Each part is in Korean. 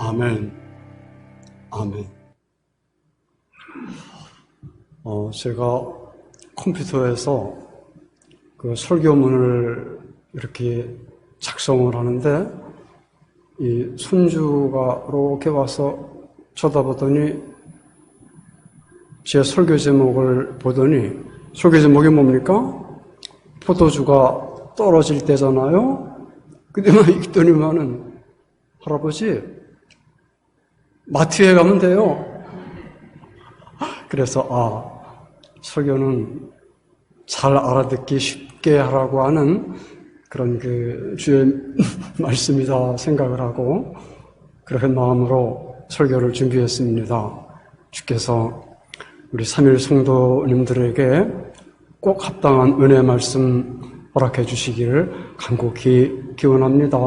아멘. 아멘. 제가 컴퓨터에서 그 설교문을 이렇게 작성을 하는데, 이 손주가 이렇게 와서 쳐다보더니 제 설교 제목을 보더니, 설교 제목이 뭡니까? 포도주가 떨어질 때잖아요? 그때만 읽더니만은, 할아버지, 마트에 가면 돼요. 그래서, 설교는 잘 알아듣기 쉽게 하라고 하는 그런 주의 말씀이다 생각을 하고, 그런 마음으로 설교를 준비했습니다. 주께서 우리 3일 성도님들에게 꼭 합당한 은혜 말씀 허락해 주시기를 간곡히 기원합니다.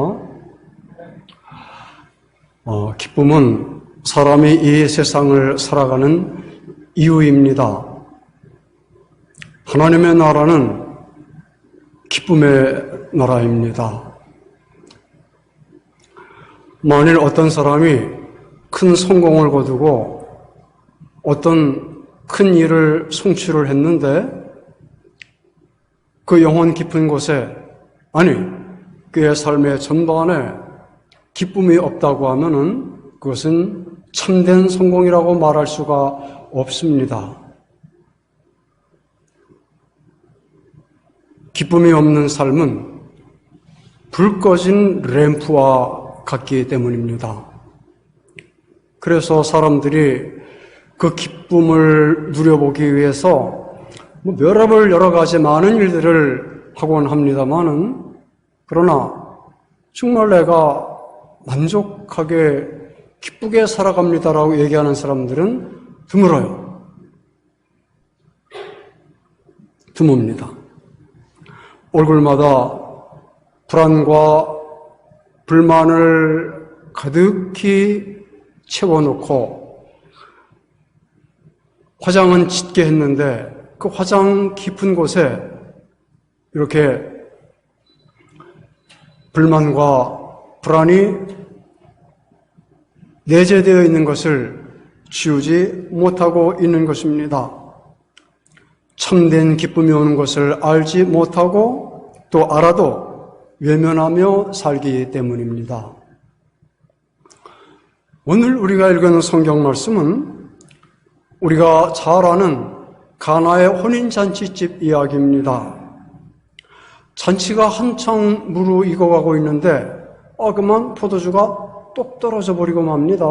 기쁨은 사람이 이 세상을 살아가는 이유입니다. 하나님의 나라는 기쁨의 나라입니다. 만일 어떤 사람이 큰 성공을 거두고 어떤 큰 일을 성취를 했는데 그 영혼 깊은 곳에, 아니 그의 삶의 전반에 기쁨이 없다고 하면은 그것은 참된 성공이라고 말할 수가 없습니다. 기쁨이 없는 삶은 불 꺼진 램프와 같기 때문입니다. 그래서 사람들이 그 기쁨을 누려보기 위해서 별의별 여러 가지 많은 일들을 하곤 합니다만은, 그러나 정말 내가 만족하게 기쁘게 살아갑니다라고 얘기하는 사람들은 드물어요. 드뭅니다. 얼굴마다 불안과 불만을 가득히 채워놓고 화장은 짙게 했는데 그 화장 깊은 곳에 이렇게 불만과 불안이 내재되어 있는 것을 지우지 못하고 있는 것입니다. 참된 기쁨이 오는 것을 알지 못하고 또 알아도 외면하며 살기 때문입니다. 오늘 우리가 읽은 성경 말씀은 우리가 잘 아는 가나의 혼인잔치집 이야기입니다. 잔치가 한창 무르익어가고 있는데 그만 포도주가 똑 떨어져 버리고 맙니다.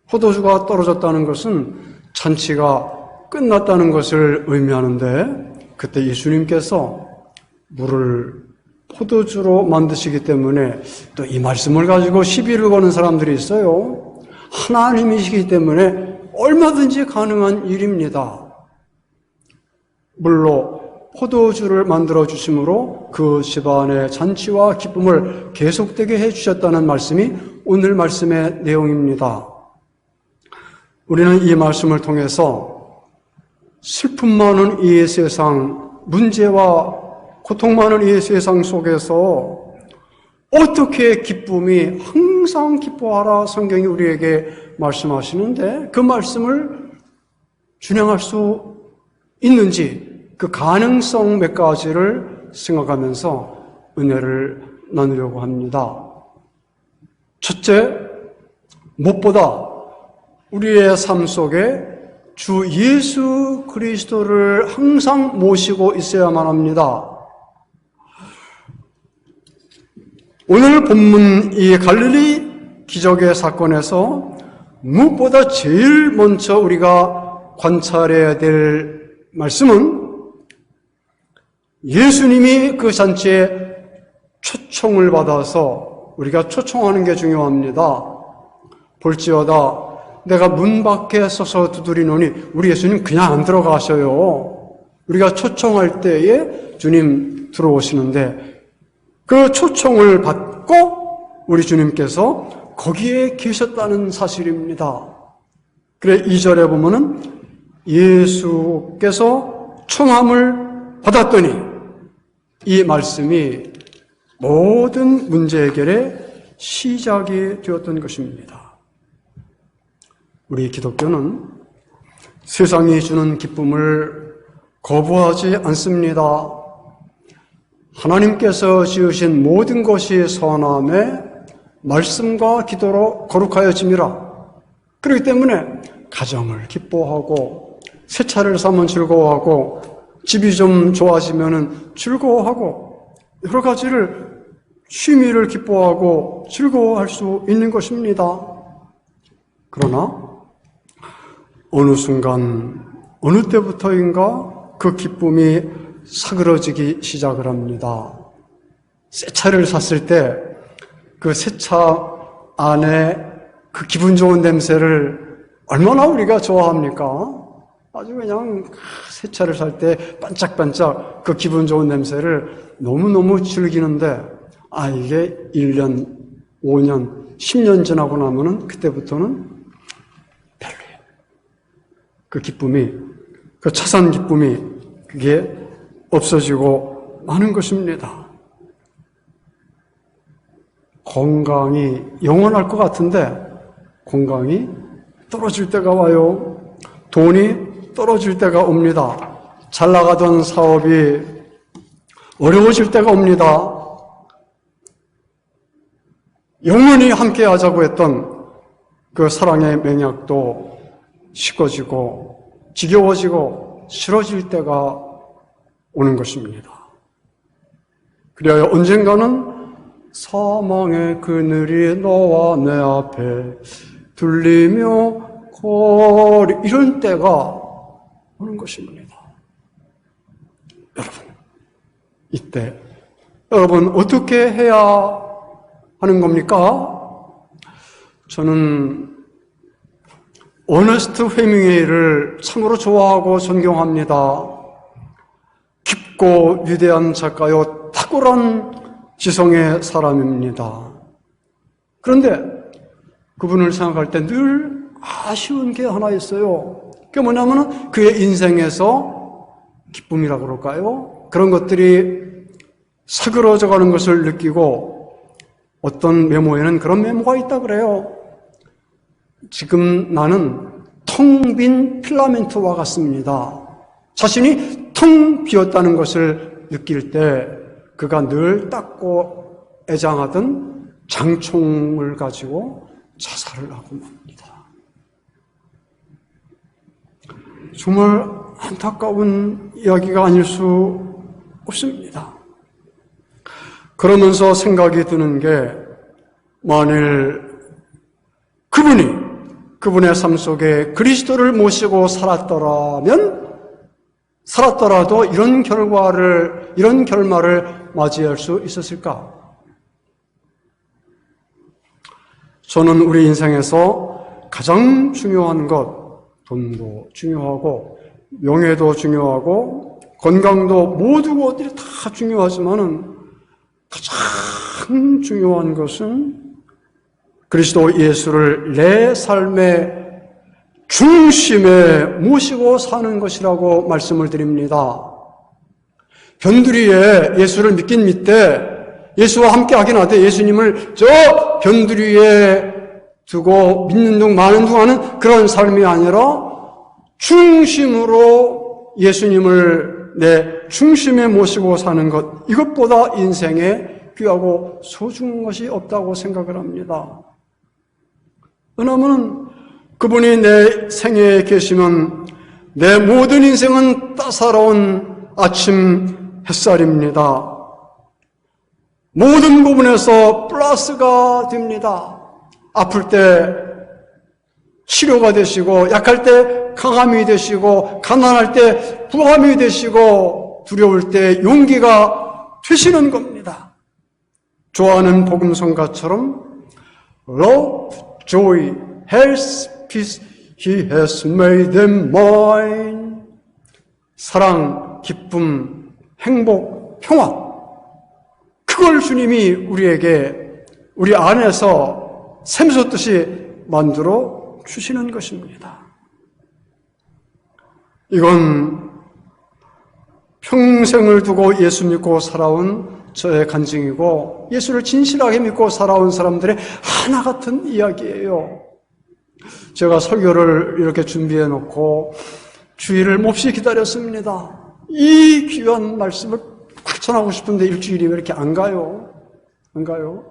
포도주가 떨어졌다는 것은 잔치가 끝났다는 것을 의미하는데, 그때 예수님께서 물을 포도주로 만드시기 때문에 또 이 말씀을 가지고 시비를 거는 사람들이 있어요. 하나님이시기 때문에 얼마든지 가능한 일입니다. 물로 포도주를 만들어 주심으로 그 집안의 잔치와 기쁨을 계속되게 해주셨다는 말씀이 오늘 말씀의 내용입니다. 우리는 이 말씀을 통해서 슬픔 많은 이 세상, 문제와 고통 많은 이 세상 속에서 어떻게 기쁨이 항상 기뻐하라 성경이 우리에게 말씀하시는데 그 말씀을 준행할 수 있는지 그 가능성 몇 가지를 생각하면서 은혜를 나누려고 합니다. 첫째, 무엇보다 우리의 삶 속에 주 예수 그리스도를 항상 모시고 있어야만 합니다. 오늘 본문 이 갈릴리 기적의 사건에서 무엇보다 제일 먼저 우리가 관찰해야 될 말씀은 예수님이 그 잔치에 초청을 받아서 우리가 초청하는 게 중요합니다. 볼지어다 내가 문 밖에 서서 두드리노니 우리 예수님 그냥 안 들어가셔요. 우리가 초청할 때에 주님 들어오시는데 그 초청을 받고 우리 주님께서 거기에 계셨다는 사실입니다. 그래 2절에 보면은 예수께서 청함을 받았더니 이 말씀이 모든 문제 해결의 시작이 되었던 것입니다. 우리 기독교는 세상이 주는 기쁨을 거부하지 않습니다. 하나님께서 지으신 모든 것이 선함에 말씀과 기도로 거룩하여짐이라. 그렇기 때문에 가정을 기뻐하고 새 차를 사면 즐거워하고 집이 좀 좋아지면 즐거워하고 여러 가지를 취미를 기뻐하고 즐거워할 수 있는 것입니다. 그러나 어느 순간 어느 때부터인가 그 기쁨이 사그러지기 시작을 합니다. 새 차를 샀을 때 그 새 차 안에 그 기분 좋은 냄새를 얼마나 우리가 좋아합니까? 아주 그냥 새 차를 살 때 반짝반짝 그 기분 좋은 냄새를 너무너무 즐기는데 이게 1년, 5년, 10년 지나고 나면은 그때부터는 별로예요. 그 기쁨이, 그 차 산 기쁨이 그게 없어지고 마는 것입니다. 건강이 영원할 것 같은데 건강이 떨어질 때가 와요. 돈이 떨어질 때가 옵니다. 잘 나가던 사업이 어려워질 때가 옵니다. 영원히 함께 하자고 했던 그 사랑의 맹약도 식어지고 지겨워지고 싫어질 때가 오는 것입니다. 그리하여 언젠가는 사망의 그늘이 너와 내 앞에 들리며 거리 이런 때가 오는 것입니다. 여러분, 이때 여러분 어떻게 해야 하는 겁니까? 저는 어너스트 헤밍웨이를 참으로 좋아하고 존경합니다. 깊고 위대한 작가요, 탁월한 지성의 사람입니다. 그런데 그분을 생각할 때 늘 아쉬운 게 하나 있어요. 그게 뭐냐면 그의 인생에서 기쁨이라고 그럴까요? 그런 것들이 사그러져 가는 것을 느끼고 어떤 메모에는 그런 메모가 있다 그래요. 지금 나는 텅 빈 필라멘트와 같습니다. 자신이 텅 비었다는 것을 느낄 때 그가 늘 닦고 애장하던 장총을 가지고 자살을 하고 맙니다. 정말 안타까운 이야기가 아닐 수 없습니다. 그러면서 생각이 드는 게 만일 그분의 삶 속에 그리스도를 모시고 살았더라도 이런 결말을 맞이할 수 있었을까? 저는 우리 인생에서 가장 중요한 것, 돈도 중요하고 명예도 중요하고 건강도 모두 것들이 다 중요하지만은 가장 중요한 것은 그리스도 예수를 내 삶의 중심에 모시고 사는 것이라고 말씀을 드립니다. 변두리에 예수를 믿긴 믿되 예수와 함께 하긴 하되 예수님을 저 변두리에 두고 믿는 둥 마는 둥 하는 그런 삶이 아니라 중심으로 예수님을 내 중심에 모시고 사는 것, 이것보다 인생에 귀하고 소중한 것이 없다고 생각을 합니다. 왜냐하면 그분이 내 생애에 계시면 내 모든 인생은 따사로운 아침 햇살입니다. 모든 부분에서 플러스가 됩니다. 아플 때 치료가 되시고, 약할 때 강함이 되시고, 가난할 때 부함이 되시고, 두려울 때 용기가 되시는 겁니다. 좋아하는 복음성가처럼 Love, joy, health, peace, He has made them mine. 사랑, 기쁨, 행복, 평화. 그걸 주님이 우리에게 우리 안에서 샘솟듯이 만들어 주시는 것입니다. 이건 평생을 두고 예수 믿고 살아온 저의 간증이고 예수를 진실하게 믿고 살아온 사람들의 하나 같은 이야기예요. 제가 설교를 이렇게 준비해 놓고 주일을 몹시 기다렸습니다. 이 귀한 말씀을 전하고 싶은데 일주일이 왜 이렇게 안 가요? 안 가요?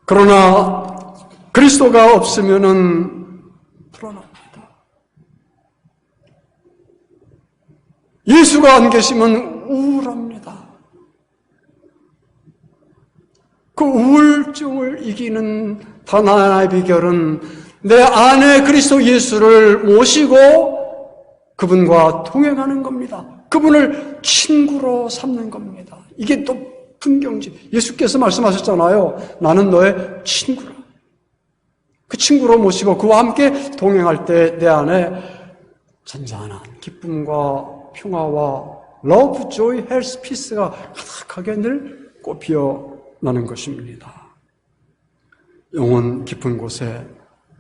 그러나 그리스도가 없으면은 불안합니다. 예수가 안 계시면 우울합니다. 그 우울증을 이기는 단 하나의 비결은 내 안에 그리스도 예수를 모시고 그분과 동행하는 겁니다. 그분을 친구로 삼는 겁니다. 이게 높은 경지. 예수께서 말씀하셨잖아요. 나는 너의 친구라. 그 친구로 모시고 그와 함께 동행할 때 내 안에 잔잔한 기쁨과 평화와 love, joy, health, peace가 가득하게 늘 꽃피어 나는 것입니다. 영혼 깊은 곳에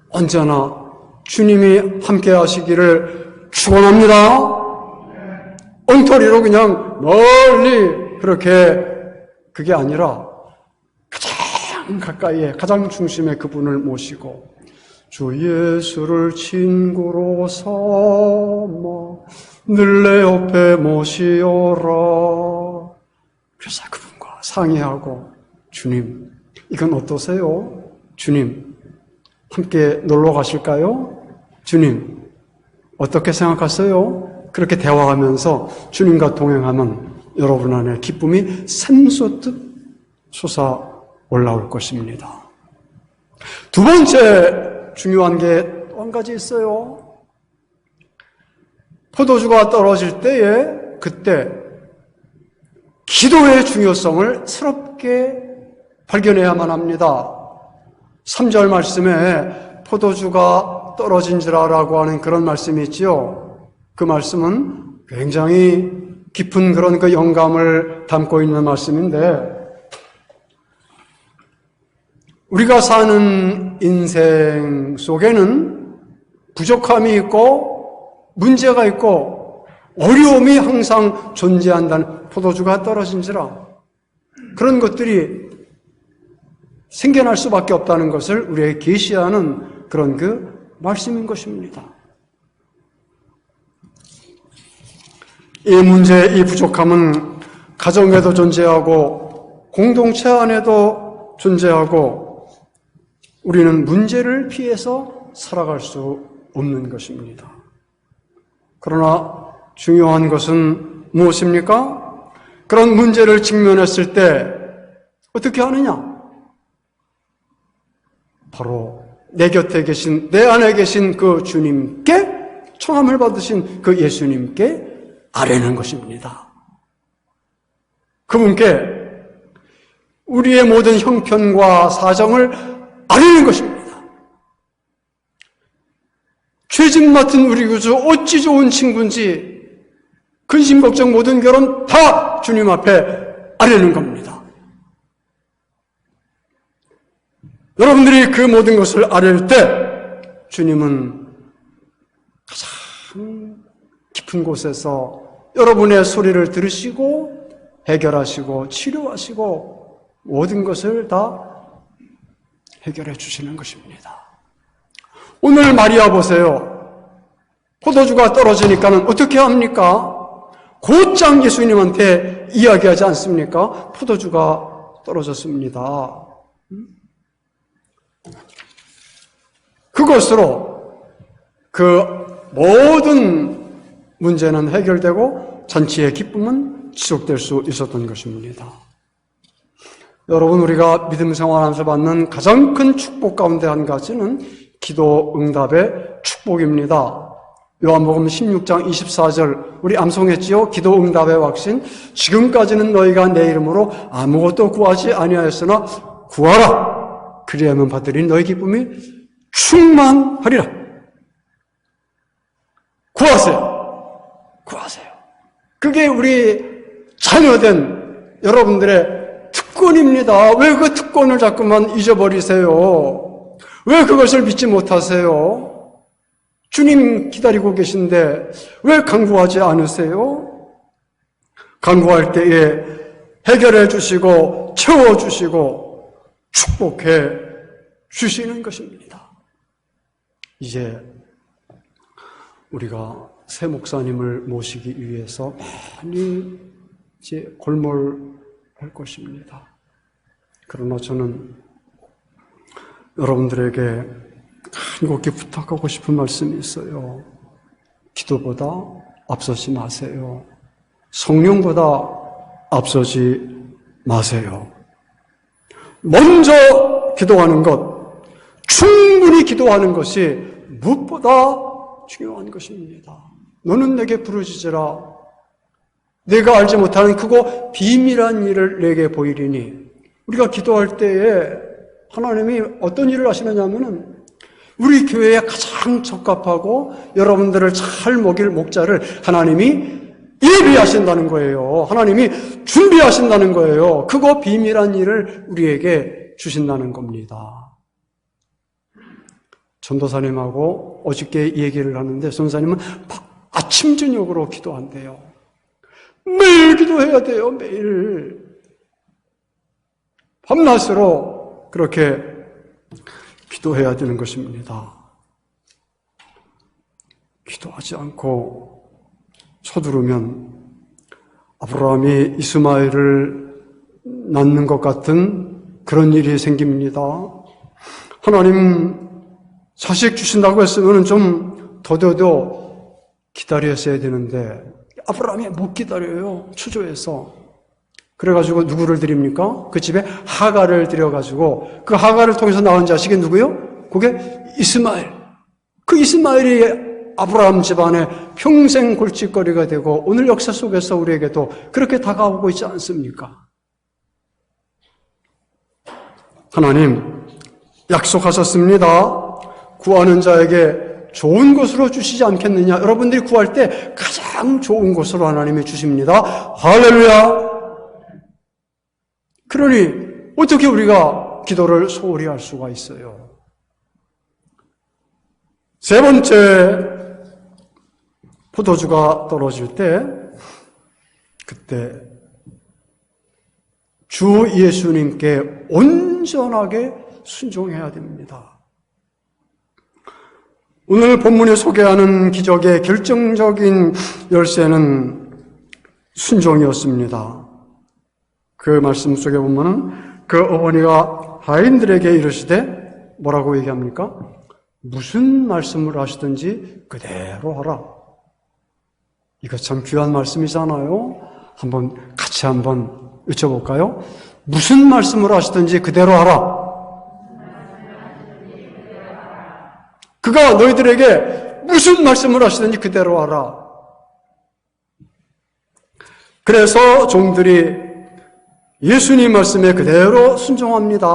언제나 주님이 함께 하시기를 축원합니다. 엉터리로 그냥 멀리 그렇게 그게 아니라 가장 가까이에 가장 중심에 그분을 모시고 주 예수를 친구로 삼아 늘 내 옆에 모시오라. 그래서 그분과 상의하고 주님 이건 어떠세요? 주님 함께 놀러 가실까요? 주님 어떻게 생각하세요? 그렇게 대화하면서 주님과 동행하면 여러분 안에 기쁨이 샘솟듯 솟아 올라올 것입니다. 두 번째 중요한 게 또 한 가지 있어요. 포도주가 떨어질 때에 그때 기도의 중요성을 새롭게 발견해야만 합니다. 3절 말씀에 포도주가 떨어진지라라고 하는 그런 말씀이 있지요. 그 말씀은 굉장히 깊은 그런 그 영감을 담고 있는 말씀인데 우리가 사는 인생 속에는 부족함이 있고 문제가 있고 어려움이 항상 존재한다는 포도주가 떨어진지라 그런 것들이 생겨날 수밖에 없다는 것을 우리에게 계시하는 그런 그 말씀인 것입니다. 이 문제, 이 부족함은 가정에도 존재하고 공동체 안에도 존재하고 우리는 문제를 피해서 살아갈 수 없는 것입니다. 그러나 중요한 것은 무엇입니까? 그런 문제를 직면했을 때 어떻게 하느냐? 바로 내 곁에 계신, 내 안에 계신 그 주님께 청함을 받으신 그 예수님께 아뢰는 것입니다. 그분께 우리의 모든 형편과 사정을 아뢰는 것입니다. 죄짐 맡은 우리 구주 어찌 좋은 친구인지 근심 걱정 모든 결혼 다 주님 앞에 아뢰는 겁니다. 여러분들이 그 모든 것을 아뢰일 때 주님은 가장 깊은 곳에서 여러분의 소리를 들으시고 해결하시고 치료하시고 모든 것을 다 해결해 주시는 것입니다. 오늘 마리아 보세요. 포도주가 떨어지니까는 어떻게 합니까? 곧장 예수님한테 이야기하지 않습니까? 포도주가 떨어졌습니다. 그것으로 그 모든 문제는 해결되고 잔치의 기쁨은 지속될 수 있었던 것입니다. 여러분, 우리가 믿음 생활하면서 받는 가장 큰 축복 가운데 한 가지는 기도 응답의 축복입니다. 요한복음 16장 24절 우리 암송했지요. 기도 응답의 확신. 지금까지는 너희가 내 이름으로 아무것도 구하지 아니하였으나 구하라. 그리하면 받으리니 너희 기쁨이 충만하리라. 구하세요. 구하세요. 그게 우리 자녀된 여러분들의 특권입니다. 왜 그 특권을 자꾸만 잊어버리세요? 왜 그것을 믿지 못하세요? 주님 기다리고 계신데 왜 간구하지 않으세요? 간구할 때에 해결해 주시고 채워주시고 축복해 주시는 것입니다. 이제 우리가 새 목사님을 모시기 위해서 많이 이제 골몰할 것입니다. 그러나 저는 여러분들에게 간곡히 부탁하고 싶은 말씀이 있어요. 기도보다 앞서지 마세요. 성령보다 앞서지 마세요. 먼저 기도하는 것, 충분히 기도하는 것이 무엇보다 중요한 것입니다. 너는 내게 부르짖으라. 내가 알지 못하는 크고 비밀한 일을 내게 보이리니. 우리가 기도할 때에 하나님이 어떤 일을 하시느냐 하면은 우리 교회에 가장 적합하고 여러분들을 잘 먹일 목자를 하나님이 예비하신다는 거예요. 하나님이 준비하신다는 거예요. 크고 비밀한 일을 우리에게 주신다는 겁니다. 전도사님하고 어저께 얘기를 하는데 전도사님은 아침 저녁으로 기도한대요. 매일 기도해야 돼요. 매일. 밤낮으로 그렇게 기도해야 되는 것입니다. 기도하지 않고 서두르면 아브라함이 이스마엘을 낳는 것 같은 그런 일이 생깁니다. 하나님 자식 주신다고 했으면 좀 더뎌도 기다렸어야 되는데 아브라함이 못 기다려요. 초조해서. 그래가지고 누구를 드립니까? 그 집에 하갈을 드려가지고 그 하갈을 통해서 나온 자식이 누구요? 그게 이스마엘. 그 이스마엘이 아브라함 집안에 평생 골칫거리가 되고 오늘 역사 속에서 우리에게도 그렇게 다가오고 있지 않습니까? 하나님 약속하셨습니다. 구하는 자에게 좋은 것으로 주시지 않겠느냐. 여러분들이 구할 때 가장 좋은 것으로 하나님이 주십니다. 할렐루야. 그러니 어떻게 우리가 기도를 소홀히 할 수가 있어요? 세 번째, 포도주가 떨어질 때 그때 주 예수님께 온전하게 순종해야 됩니다. 오늘 본문에 소개하는 기적의 결정적인 열쇠는 순종이었습니다. 그 말씀 속에 보면은 그 어머니가 하인들에게 이르시되 뭐라고 얘기합니까? 무슨 말씀을 하시든지 그대로 하라. 이거 참 귀한 말씀이잖아요. 같이 한번 외쳐볼까요? 무슨 말씀을 하시든지 그대로 하라. 그가 너희들에게 무슨 말씀을 하시든지 그대로 하라. 그래서 종들이 예수님 말씀에 그대로 순종합니다.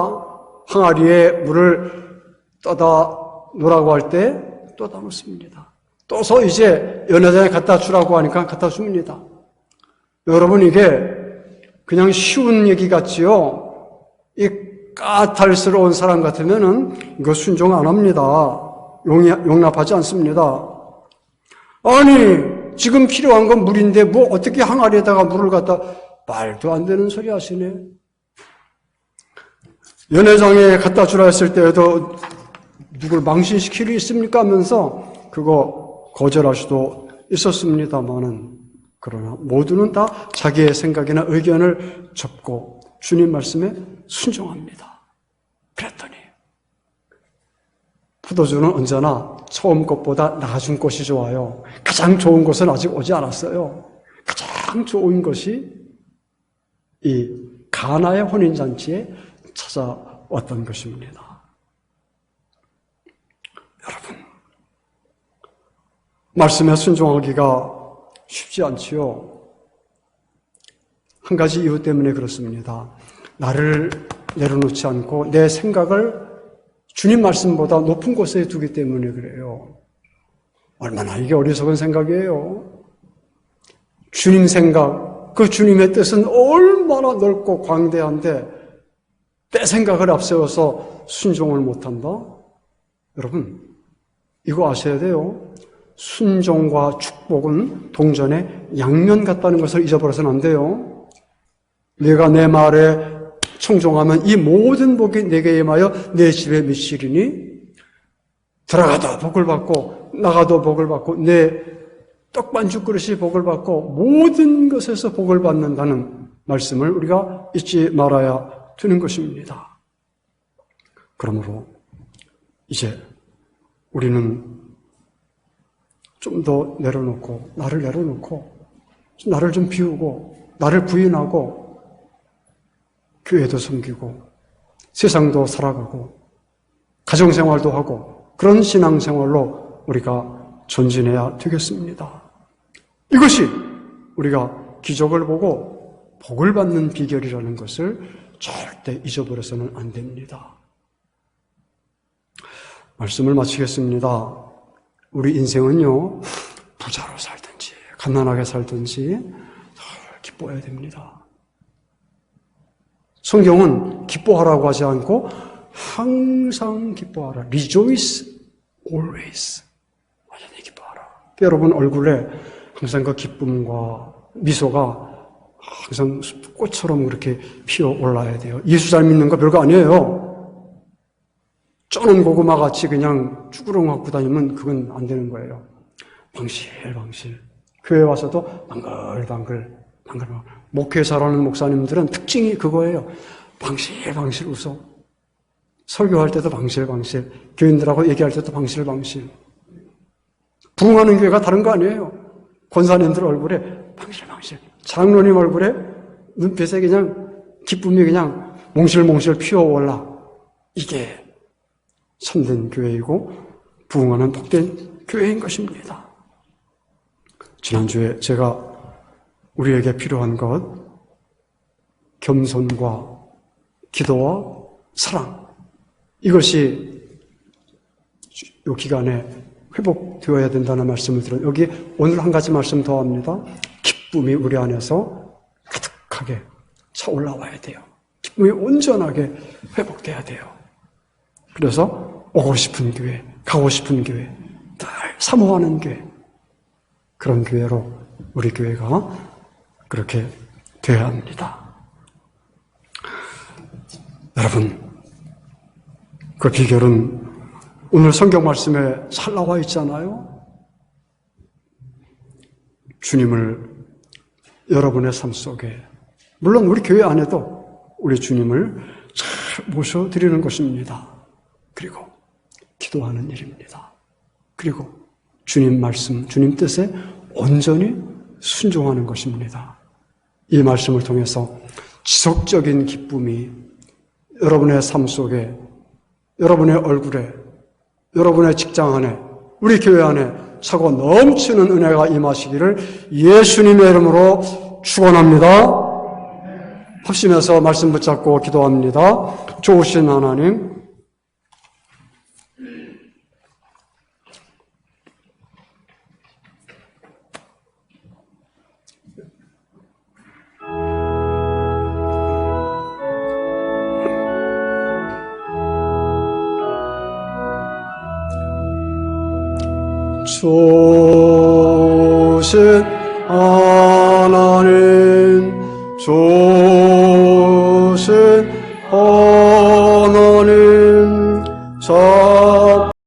항아리에 물을 떠다 놓으라고 할 때 떠다 놓습니다. 떠서 이제 연회장에 갖다 주라고 하니까 갖다 줍니다. 여러분 이게 그냥 쉬운 얘기 같지요? 이 까탈스러운 사람 같으면은 이거 순종 안 합니다. 용납하지 않습니다. 아니 지금 필요한 건 물인데 뭐 어떻게 항아리에다가 물을 갖다 말도 안 되는 소리 하시네. 연회장에 갖다 주라 했을 때에도 누굴 망신시킬 일이 있습니까 하면서 그거 거절할 수도 있었습니다만은 그러나 모두는 다 자기의 생각이나 의견을 접고 주님 말씀에 순종합니다. 그랬더니 포도주는 언제나 처음 것보다 나중 것이 좋아요. 가장 좋은 것은 아직 오지 않았어요. 가장 좋은 것이 이 가나의 혼인잔치에 찾아왔던 것입니다. 여러분, 말씀에 순종하기가 쉽지 않지요. 한 가지 이유 때문에 그렇습니다. 나를 내려놓지 않고 내 생각을 주님 말씀보다 높은 곳에 두기 때문에 그래요. 얼마나 이게 어리석은 생각이에요. 주님 생각, 그 주님의 뜻은 얼마나 넓고 광대한데 내 생각을 앞세워서 순종을 못한다? 여러분, 이거 아셔야 돼요. 순종과 축복은 동전의 양면 같다는 것을 잊어버려서는 안 돼요. 내가 내 말에 청종하면 이 모든 복이 내게 임하여 내 집에 미치리니 들어가도 복을 받고 나가도 복을 받고 내 떡반죽 그릇이 복을 받고 모든 것에서 복을 받는다는 말씀을 우리가 잊지 말아야 되는 것입니다. 그러므로 이제 우리는 좀 더 내려놓고 나를 내려놓고 나를 좀 비우고 나를 부인하고 교회도 섬기고 세상도 살아가고 가정생활도 하고 그런 신앙생활로 우리가 전진해야 되겠습니다. 이것이 우리가 기적을 보고 복을 받는 비결이라는 것을 절대 잊어버려서는 안 됩니다. 말씀을 마치겠습니다. 우리 인생은요, 부자로 살든지 가난하게 살든지 늘 기뻐해야 됩니다. 성경은 기뻐하라고 하지 않고 항상 기뻐하라. Rejoice always. 완전히 기뻐하라. 여러분 얼굴에 항상 그 기쁨과 미소가 항상 꽃처럼 그렇게 피어 올라야 돼요. 예수 잘 믿는 거 별거 아니에요. 쩌는 고구마 같이 그냥 쭈구렁 갖고 다니면 그건 안 되는 거예요. 방실방실. 교회 와서도 방글방글. 목회 잘하는 목사님들은 특징이 그거예요. 방실방실 웃어. 설교할 때도 방실방실. 교인들하고 얘기할 때도 방실방실. 부흥하는 교회가 다른 거 아니에요. 권사님들 얼굴에 방실방실. 장로님 얼굴에 눈빛에 그냥 기쁨이 그냥 몽실몽실 피어올라. 이게 참된 교회이고 부흥하는 복된 교회인 것입니다. 지난주에 제가 우리에게 필요한 것, 겸손과 기도와 사랑, 이것이 이 기간에 회복되어야 된다는 말씀을 드려요. 여기 오늘 한 가지 말씀 더 합니다. 기쁨이 우리 안에서 가득하게 차 올라와야 돼요. 기쁨이 온전하게 회복돼야 돼요. 그래서 오고 싶은 교회, 가고 싶은 교회, 늘 사모하는 교회, 그런 교회로 우리 교회가 그렇게 되어야 합니다. 여러분, 그 비결은 오늘 성경 말씀에 잘 나와 있잖아요. 주님을 여러분의 삶 속에, 물론 우리 교회 안에도 우리 주님을 잘 모셔드리는 것입니다. 그리고 기도하는 일입니다. 그리고 주님 말씀, 주님 뜻에 온전히 순종하는 것입니다. 이 말씀을 통해서 지속적인 기쁨이 여러분의 삶 속에, 여러분의 얼굴에, 여러분의 직장 안에, 우리 교회 안에 차고 넘치는 은혜가 임하시기를 예수님의 이름으로 축원합니다. 합심해서 말씀 붙잡고 기도합니다. 좋으신 하나님, 좋으신 하나님, 좋으신 하나님,